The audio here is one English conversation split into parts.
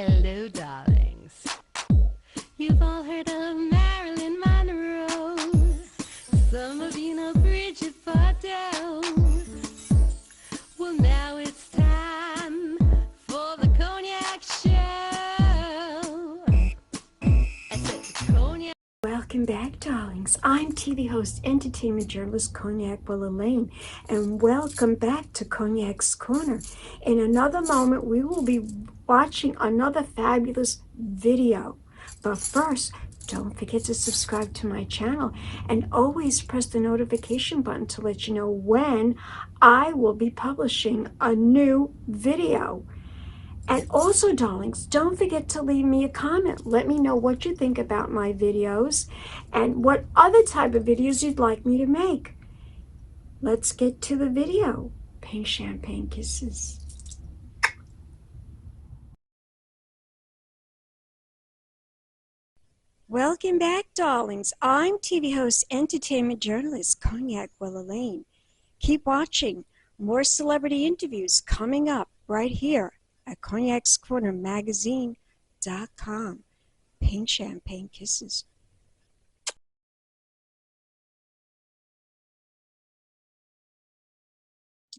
Hello, darlings. You've all heard of Marilyn Monroe. Some of you know Bridget Bardot. Well, now it's time for the Cognac Show. I said Cognac. Welcome back, darlings. I'm TV host, entertainment journalist Cognac Wellerlane, and welcome back to Cognac's Corner. In another moment, we will be watching another fabulous video. But first, don't forget to subscribe to my channel and always press the notification button to let you know when I will be publishing a new video. And also, darlings, don't forget to leave me a comment. Let me know what you think about my videos and what other type of videos you'd like me to make. Let's get to the video. Pink champagne kisses. Welcome back, darlings. I'm TV host, entertainment journalist Cognac Wellerlane. Keep watching. More celebrity interviews coming up right here at cognacscornermagazine.com. Pink champagne kisses.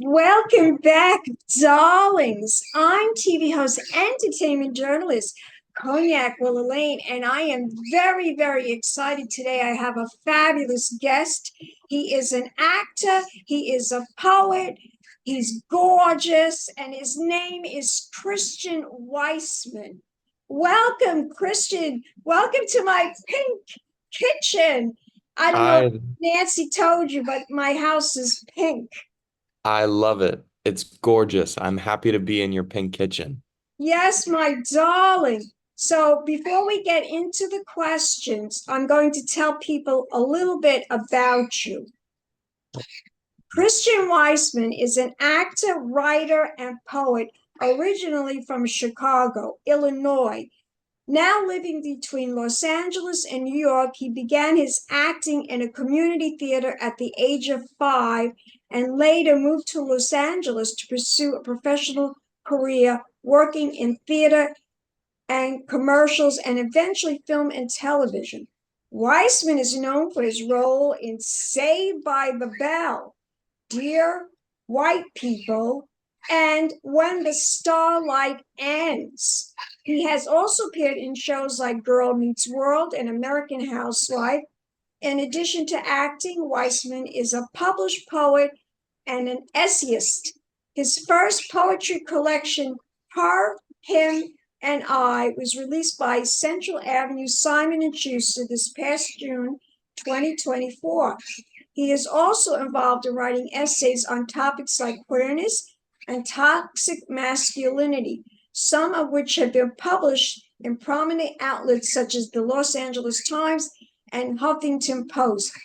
Welcome back, darlings. I'm TV host, entertainment journalist Cognac Wellerlane, and I am very, very excited today. I have a fabulous guest. He is an actor, he is a poet, he's gorgeous, and his name is Christian Weissmann. Welcome, Christian. Welcome to my pink kitchen. I don't know if Nancy told you, but my house is pink. I love it. It's gorgeous. I'm happy to be in your pink kitchen. Yes, my darling. So before we get into the questions, I'm going to tell people a little bit about you. Christian Weissmann is an actor, writer, and poet originally from Chicago, Illinois. Now living between Los Angeles and New York, he began his acting in a community theater at the age of 5 and later moved to Los Angeles to pursue a professional career working in theater and commercials and eventually film and television. Weissmann is known for his role in Saved by the Bell, Dear White People, and When the Starlight Ends. He has also appeared in shows like Girl Meets World and American Housewife. In addition to acting, Weissmann is a published poet and an essayist. His first poetry collection, Her, Him, and I, was released by Central Avenue Simon & Schuster this past June 2024. He is also involved in writing essays on topics like queerness and toxic masculinity, some of which have been published in prominent outlets such as the Los Angeles Times and Huffington Post.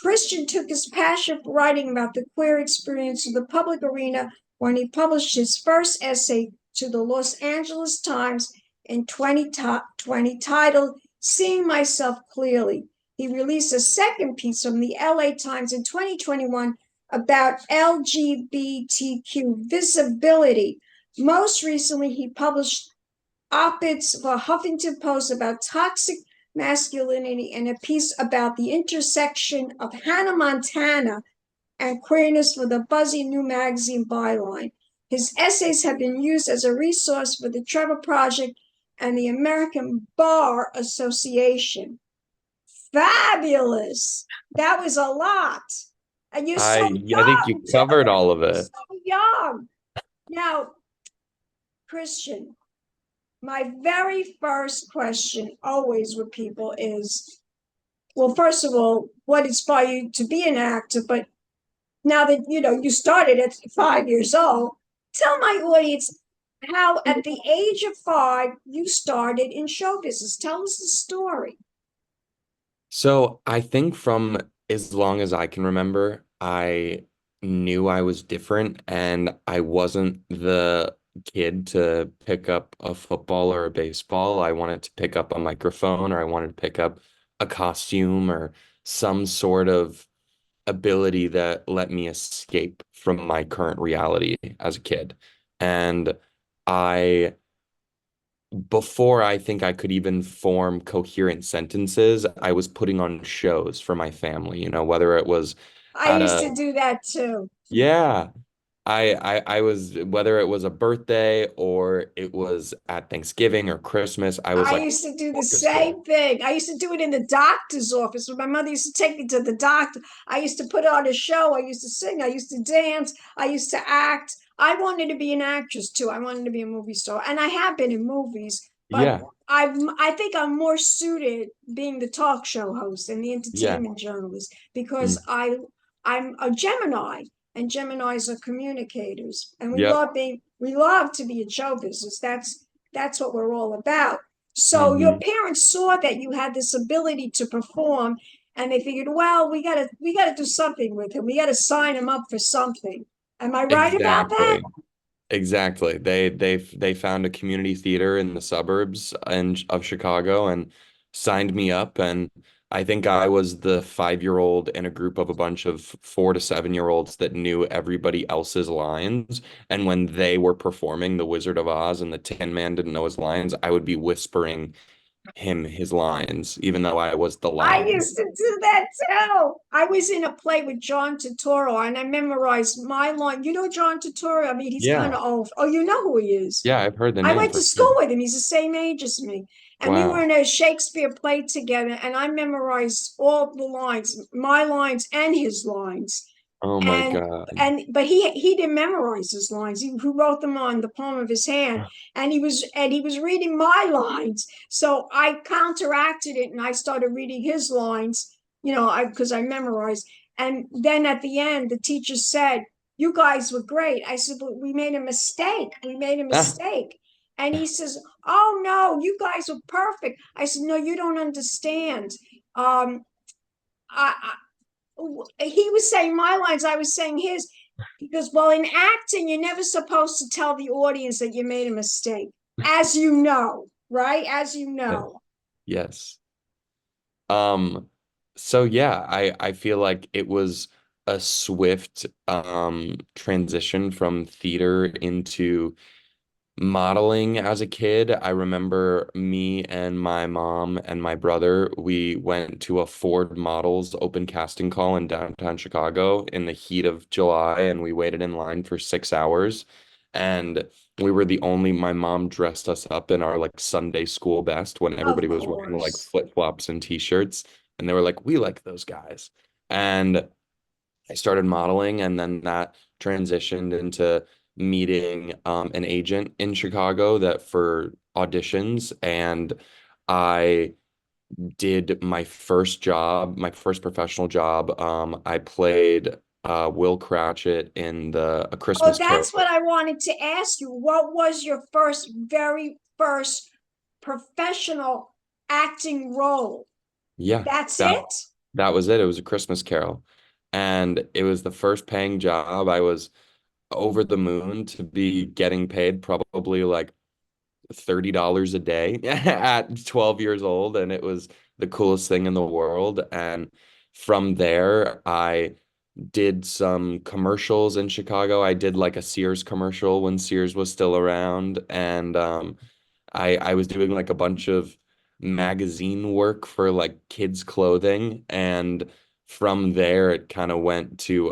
Christian took his passion for writing about the queer experience to the public arena when he published his first essay to the Los Angeles Times in 2020 titled Seeing Myself Clearly. He released a second piece from the LA Times in 2021 about LGBTQ visibility. Most recently, he published op-eds for Huffington Post about toxic masculinity and a piece about the intersection of Hannah Montana and queerness for the buzzy new magazine Byline. His essays have been used as a resource for the Trevor Project and the American Bar Association. Fabulous. That was a lot. And you're so young. I think you covered all of it. So young. Now, Christian, my very first question always with people is, well, first of all, what inspired you to be an actor? But now that, you started at 5 years old, tell my audience how at the age of 5 you started in show business. Tell us the story. So I think from as long as I can remember, I knew I was different and I wasn't the kid to pick up a football or a baseball. I wanted to pick up a microphone or I wanted to pick up a costume or some sort of ability that let me escape from my current reality as a kid. And I before I think I could even form coherent sentences, I was putting on shows for my family, whether it was I at used a, to do that too. yeah, I was, whether it was a birthday or it was at Thanksgiving or Christmas, I was I like used to do the orchestra. same thing. I used to do it in the doctor's office when my mother used to take me to the doctor. I used to put on a show. I used to sing. I used to dance. I used to act. I wanted to be an actress too. I wanted to be a movie star, and I have been in movies. But Yeah, I think I'm more suited being the talk show host and the yeah, entertainment journalist because mm, I'm a Gemini, and Geminis are communicators, and yep, we love to be in show business. That's what we're all about. So your hmm, parents saw that you had this ability to perform, and they figured, well, we gotta do something with him. We gotta sign him up for something. Am I right about that? exactly. Exactly. They found a community theater in the suburbs of Chicago and signed me up. And I think I was the 5-year-old in a group of a bunch of 4 to 7-year-olds that knew everybody else's lines. And when they were performing The Wizard of Oz and the Tin Man didn't know his lines, I would be whispering him his lines, even though I was the I lion. used to do that too. I was in a play with John Turturro, and I memorized my line. You know John Turturro? I mean, he's kind Yeah. of old. Oh, you know who he is. Yeah, I've heard the I name went to for school sure. with him. He's the same age as me. And we were Wow. in a Shakespeare play together, and I memorized all the lines, my lines and his lines. Oh my And God. but he didn't memorize his lines. He wrote them on the palm of his hand, and he was reading my lines. So I counteracted it, and I started reading his lines. I because I memorized. And then at the end, the teacher said, "You guys were great." I said, "But we made a mistake. We made a Ah, mistake." And he says, "Oh no, you guys were perfect." I said, "No, you don't understand. Um, I he was saying my lines, I was saying his, because well, in acting, you're never supposed to tell the audience that you made a mistake, as you know, right? As you yes. know. Yes. Um, so yeah, I feel like it was a swift transition from theater into modeling as a kid. I remember me and my mom and my brother, we went to a Ford Models open casting call in downtown Chicago in the heat of July, and we waited in line for 6 hours. And we were the only, my mom dressed us up in our like Sunday school best when everybody Of was wearing like course. flip-flops and t-shirts. And they were like, we like those guys. And I started modeling, and then that transitioned into meeting an agent in Chicago that for auditions, and I did my first job, my first professional job. I played Will Cratchit in the A Oh, Christmas that's what Carol. I wanted to ask you. What was your very first professional acting role? Yeah, That's that it? that was it. It was A Christmas Carol, and it was the first paying job. I was over the moon to be getting paid probably like $30 a day at 12 years old, and it was the coolest thing in the world. And from there, I did some commercials in Chicago. I did like a Sears commercial when Sears was still around, and I was doing like a bunch of magazine work for like kids' clothing, and from there it kind of went to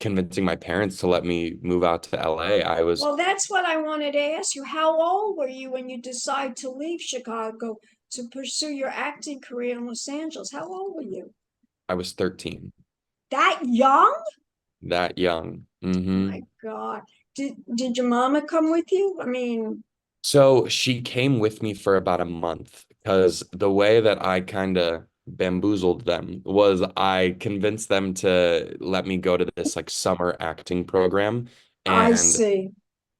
convincing my parents to let me move out to LA. Well, that's what I wanted to ask you. How old were you when you decided to leave Chicago to pursue your acting career in Los Angeles? How old were you? I was 13, That young? that young. My God. Did your mama come with you? I mean, So she came with me for about a month because the way that I kind of bamboozled them was I convinced them to let me go to this like summer acting program. I And see.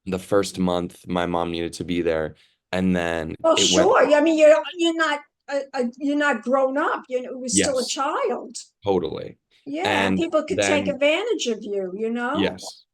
the first month, my mom needed to be there. And then Well, it went, sure. I mean, you're not grown up. It was still a yes, child. totally. Yeah, And people could take then, advantage of you. yes.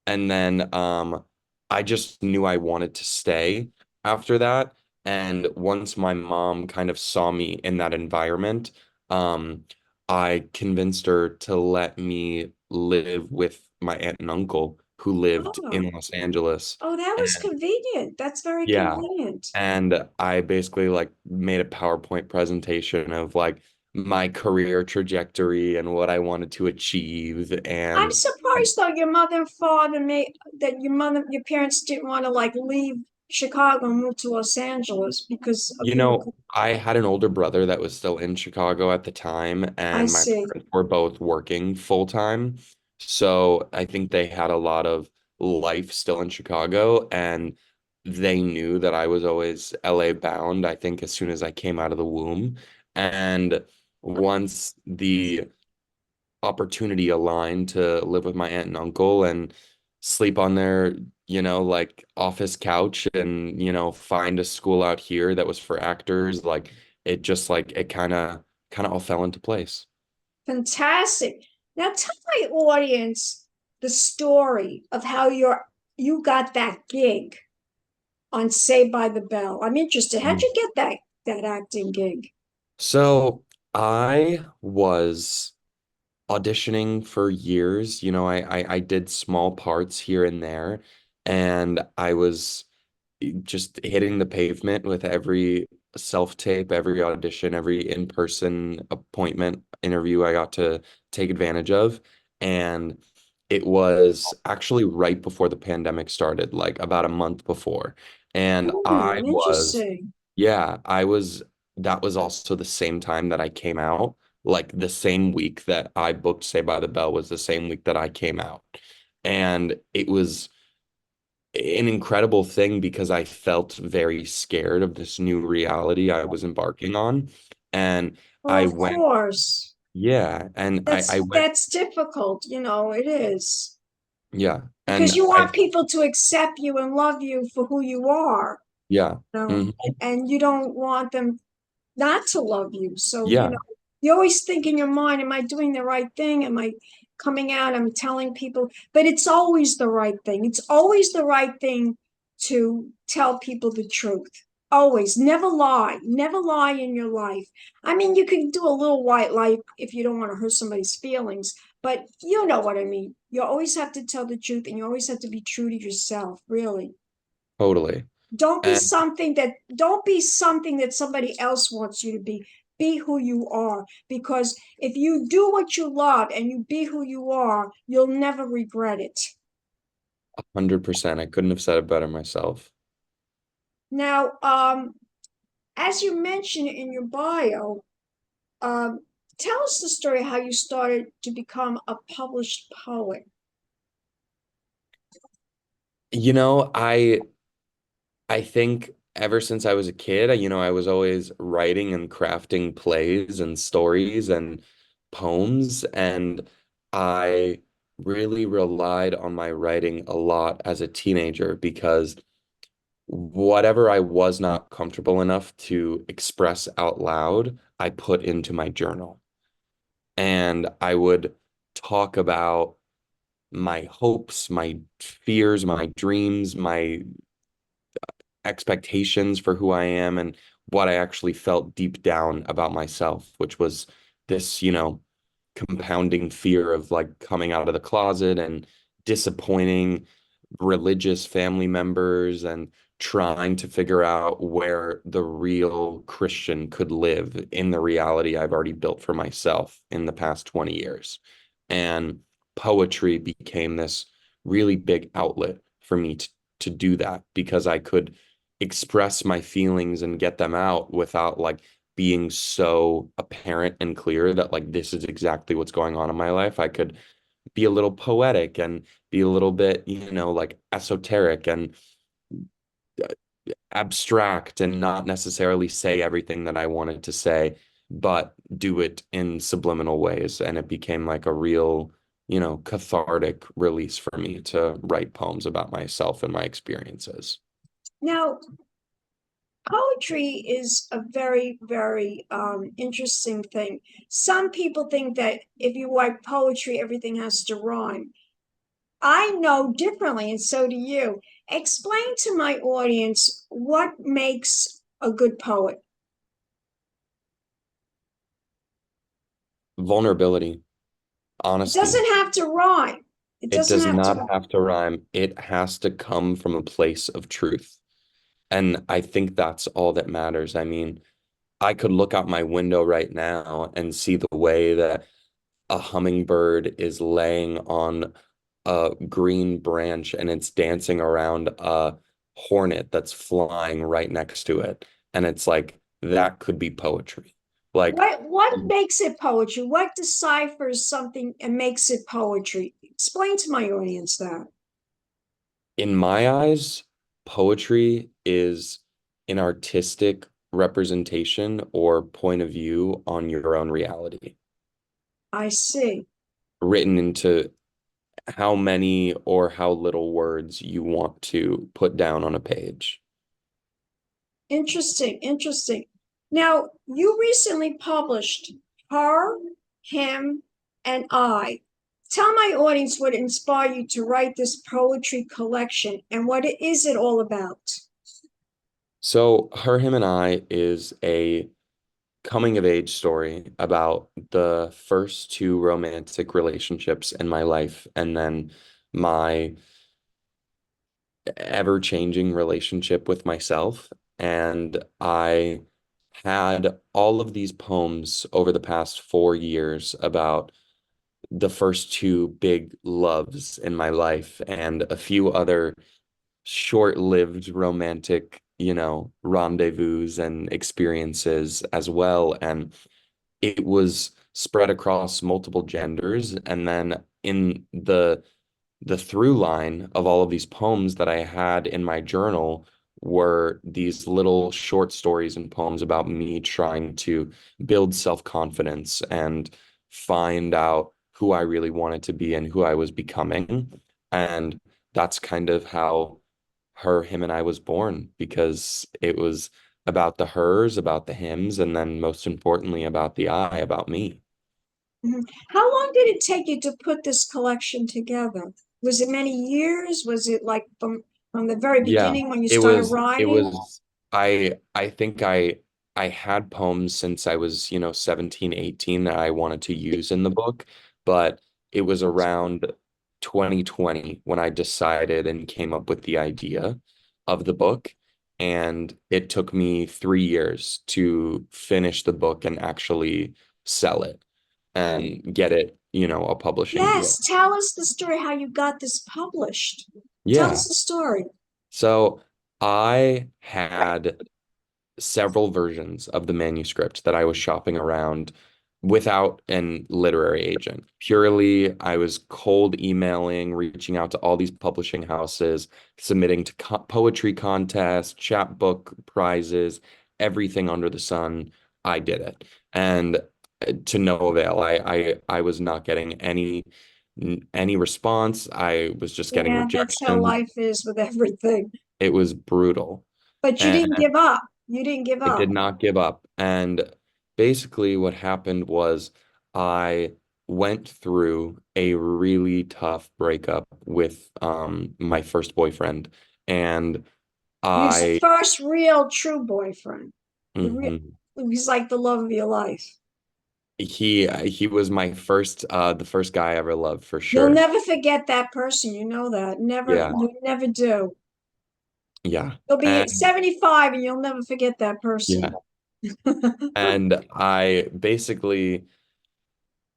And then I just knew I wanted to stay after that. And once my mom kind of saw me in that environment, um, I convinced her to let me live with my aunt and uncle who lived Oh, in Los Angeles. oh, that was And convenient. That's very yeah, convenient. and I basically like made a PowerPoint presentation of like my career trajectory and what I wanted to achieve. I'm And surprised though your mother and father made that your parents didn't want to like leave Chicago and move to Los Angeles because of you your. know, I had an older brother that was still in Chicago at the time, I and my see. parents were both working full time. So I think they had a lot of life still in Chicago, and they knew that I was always LA bound, I think, as soon as I came out of the womb. And once the opportunity aligned to live with my aunt and uncle and sleep on their, like office couch and, find a school out here that was for actors. Like it just like it kind of all fell into place. Fantastic. Now tell my audience the story of how you got that gig on Saved by the Bell. I'm interested. How'd Mm. you get that acting gig? So I was auditioning for years. I did small parts here and there, and I was just hitting the pavement with every self-tape, every audition, every in-person appointment interview I got to take advantage of. And it was actually right before the pandemic started, like about a month before. And Interesting. yeah, that was also the same time that I came out. Like the same week that I booked Say by the Bell was the same week that I came out. And it was an incredible thing because I felt very scared of this new reality I was embarking on. And Well, I of went, course. yeah, and I That's went, that's difficult, it is. yeah, Because and you want people to accept you and love you for who you are, yeah, you know, mhm, and you don't want them not to love you. So, yeah, you always think in your mind, am I doing the right thing? Am I coming out? I'm telling people, but it's always the right thing. It's always the right thing to tell people the truth. Always. Never lie. Never lie in your life. I mean, you can do a little white lie if you don't want to hurt somebody's feelings, but you know what I mean. You always have to tell the truth and you always have to be true to yourself, really. totally. And Don't be something that somebody else wants you to be. Be who you are, because if you do what you love and you be who you are, you'll never regret it. 100%, I couldn't have said it better myself. Now, as you mentioned in your bio, um, tell us the story how you started to become a published poet. You know, I think ever since I was a kid, I was always writing and crafting plays and stories and poems, and I really relied on my writing a lot as a teenager because whatever I was not comfortable enough to express out loud, I put into my journal. And I would talk about my hopes, my fears, my dreams, my expectations for who I am and what I actually felt deep down about myself, which was this, compounding fear of like coming out of the closet and disappointing religious family members and trying to figure out where the real Christian could live in the reality I've already built for myself in the past 20 years. And poetry became this really big outlet for me to do that because I could express my feelings and get them out without like being so apparent and clear that like this is exactly what's going on in my life. I could be a little poetic and be a little bit, like esoteric and abstract and not necessarily say everything that I wanted to say, but do it in subliminal ways. And it became like a real, cathartic release for me to write poems about myself and my experiences. Now, poetry is a very, very interesting thing. Some people think that if you write poetry, everything has to rhyme. I know differently, and so do you. Explain to my audience what makes a good poet. Vulnerability, It honesty. doesn't have to rhyme. It It doesn't does have not to. have to rhyme. It has to come from a place of truth. And I think that's all that matters. I mean, I could look out my window right now and see the way that a hummingbird is laying on a green branch and it's dancing around a hornet that's flying right next to it. And it's like, that could be poetry. Like, What makes it poetry? What deciphers something and makes it poetry? Explain to my audience that. in my eyes, poetry is an artistic representation or point of view on your own reality, I see. written into how many or how little words you want to put down on a page. Interesting, interesting. Now, you recently published Her, Him, and I. Tell my audience what inspired you to write this poetry collection and what is it all about? So, Her, Him, and I is a coming of age story about the first two romantic relationships in my life and then my ever-changing relationship with myself. And I had all of these poems over the past 4 years about the first two big loves in my life and a few other short-lived romantic, rendezvous and experiences as well. And it was spread across multiple genders. And then in the through line of all of these poems that I had in my journal were these little short stories and poems about me trying to build self-confidence and find out who I really wanted to be and who I was becoming. And that's kind of how Her, Him, and I was born because it was about the hers, about the hims, and then most importantly about the I, about me. Mhm. How long did it take you to put this collection together? Was it many years? Was it like from the very Yeah, beginning when you it started was it writing? was I think I had poems since I was, 17, 18 that I wanted to use in the book, but it was around 2020 when I decided and came up with the idea of the book. And it took me 3 years to finish the book and actually sell it and get it, a publishing Yes, deal. tell us the story how you got this published. Tell Yeah. us the story. So I had several versions of the manuscript that I was shopping around without an literary agent. Purely, I was cold emailing, reaching out to all these publishing houses, submitting to poetry contests, chapbook prizes, everything under the sun. I did it. And to no avail. I was not getting any response. I was just getting Yeah, that's how rejection. life is with everything. It was brutal. But you And didn't give up. You didn't give I did up. not give up. And basically, what happened was I went through a really tough breakup with my first boyfriend. And He was the I, first real true boyfriend. The real, mhm. he's like the love of your life. He was my first the first guy I ever loved for You'll sure. never forget that person. You know that. Never, Yeah, you never do. yeah. You'll be And 75 and you'll never forget that yeah. person. And I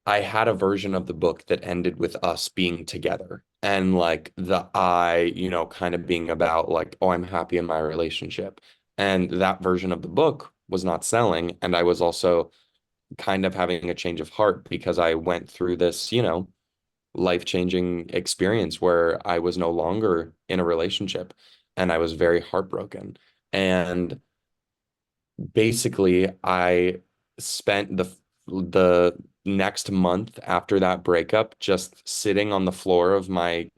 had a version of the book that ended with us being together and like the I, kind of being about like, oh, I'm happy in my relationship. And that version of the book was not selling. And I was also kind of having a change of heart because I went through this, life-changing experience where I was no longer in a relationship and I was very heartbroken. And basically I spent the next month after that breakup just sitting on the floor of my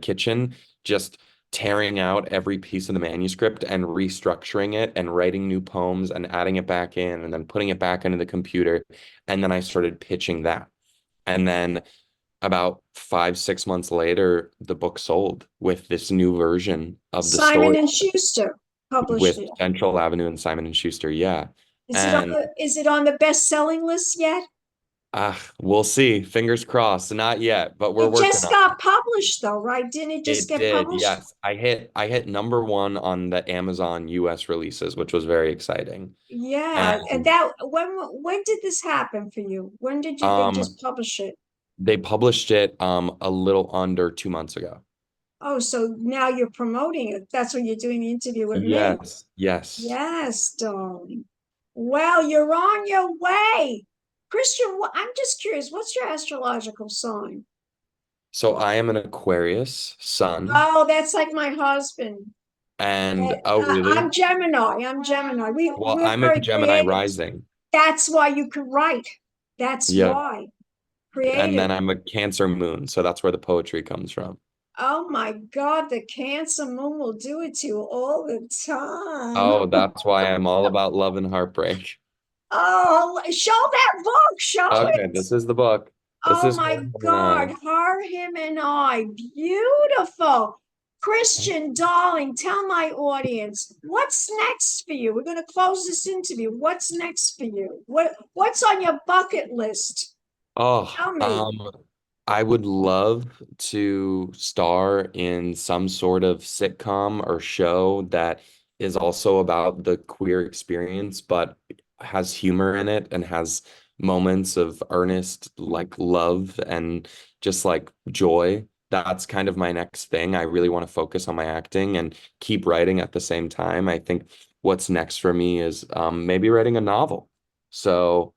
kitchen, just tearing out every piece of the manuscript and restructuring it and writing new poems and adding it back in and then putting it back into the computer. And then I started pitching that. And then about 5, 6 months later, the book sold with this new version of the Simon story and Schuster published with it. Central Avenue and Simon and Schuster. Yeah. Is it on And the best-selling list yet? We'll see. Fingers crossed. Not yet, but we're It working just on it. got published though, right? Didn't it just It get did, published? yes. I hit number one on the Amazon US releases, which was very exciting. Yeah, and And that when did this happen for you? When did you they um just publish it? they published it a little under 2 months ago. Oh, so now you're promoting it. That's when you're doing the interview with me. Yes, yes. Yes, darling. Well, you're on your way. Christian, I'm just curious, what's your astrological sign? So I am an Aquarius sun Oh, that's like my husband. and oh really? I'm Gemini. I'm Gemini. Well, We're I'm a very Gemini creative. rising. That's why you could write. That's Yeah. why. And Creative. then I'm a Cancer moon, so that's where the poetry comes from. Oh my God, the Cancer moon will do it to you all the time. Oh, that's why I'm all about love and heartbreak. Oh, show that book. Show Okay, it. this is the book. This Oh is my her, him, and God, I. her, him, and I. Beautiful. Christian, darling, tell my audience what's next for you. We're going to close this interview. What's next for you? What's on your bucket list? Oh, Tell me. I would love to star in some sort of sitcom or show that is also about the queer experience, but has humor in it and has moments of earnest, like love and just like joy. That's kind of my next thing. I really want to focus on my acting and keep writing at the same time. I think what's next for me is maybe writing a novel. So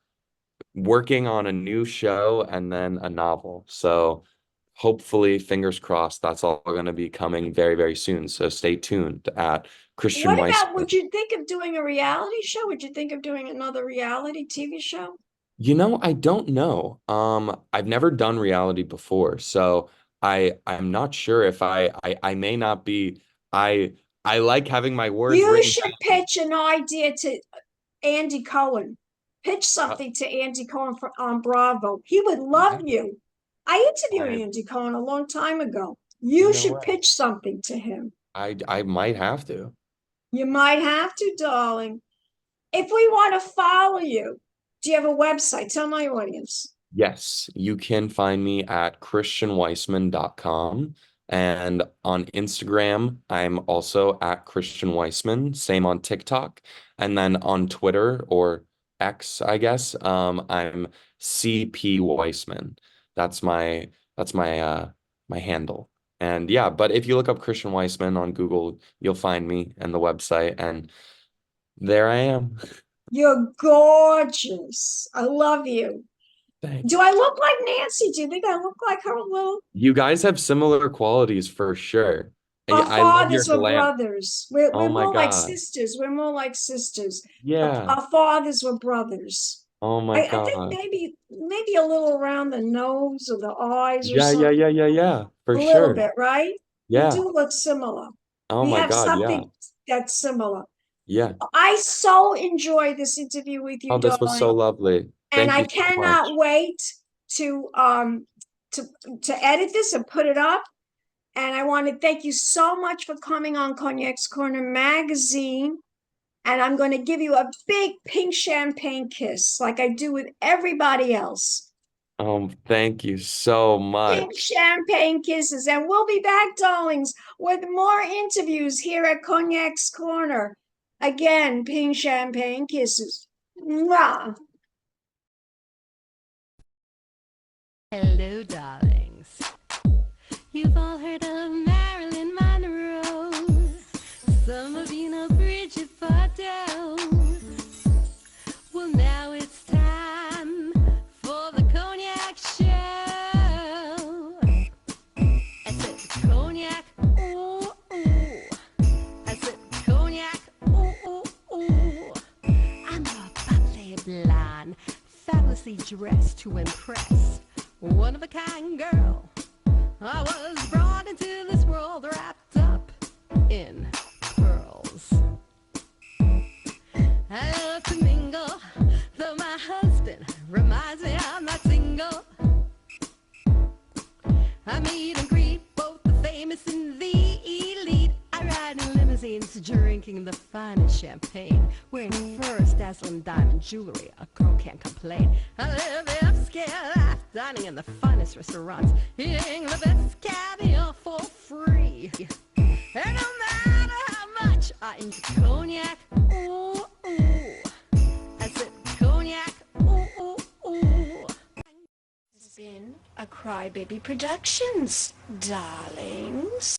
working on a new show and then a novel. So hopefully, fingers crossed, that's all going to be coming very, very soon. So stay tuned at Christian What about, Weissmann. would you think of doing a reality show? Would you think of doing another reality TV show? I don't know. I've never done reality before, so I'm not sure if I may not be. I I like having my words You written should down. pitch an idea to Andy Cohen. Pitch Uh, something to Andy Cohen on Bravo. He would love yeah, you. I interviewed I Andy Cohen a long time ago. You no should way. pitch something to him. I might have to. You might have to, darling. If we want to follow you, do you have a website? Tell my audience. Yes, you can find me at christianweissman.com. And on Instagram, I'm also at Christian Weissman, same on TikTok. And then on Twitter or X, I guess, I'm CP Weissman. That's my handle. And yeah, but if you look up Christian Weissman on Google, you'll find me and the website, and there I am. You're gorgeous. I love you. Thank Do you. I look like Nancy? Do you think I look like her a little? You guys have similar qualities for sure. Our I love your fathers were glam. brothers. We're Oh my more like God. sisters. We're more like sisters. Yeah. Our fathers were brothers. Oh my I think God. maybe a little around the nose or the eyes or Yeah, yeah, something. yeah, yeah, yeah. For A little sure. bit, right? We Yeah. do look similar. Oh We my have God. Yeah. something that's similar. Yeah. I so enjoyed this interview with you, Oh, this was so darling, lovely. and Thank I you so cannot much. wait to um to to edit this and put it up. And I want to thank you so much for coming on Cognac's Corner magazine. And I'm going to give you a big pink champagne kiss, like I do with everybody else. Thank you so Pink much. champagne kisses. And we'll be back, darlings, with more interviews here at Cognac's Corner. Again, pink champagne kisses. Mwah. Hello, darlings. You've all heard of Marilyn Monroe. Some of you know Bridget Bardot. Well, now it's time for the Cognac Show. I said Cognac, ooh, ooh. I said Cognac, ooh, ooh, ooh. I'm a bubbly blonde, fabulously dressed to impress. One of a kind girl. I was brought into this world wrapped up in pearls. I love to mingle, though my husband reminds me I'm not single. I meet and greet both the famous and the elite. I ride in limousines. Orleans, drinking the finest champagne, wearing furs, dazzling diamond jewelry. A girl can't complain. I live the upscale life, dining in the finest restaurants, eating the best caviar for free. And no matter how much I enjoy cognac, ooh, ooh, I said cognac, ooh, ooh, ooh. This has been a Crybaby Productions, darlings.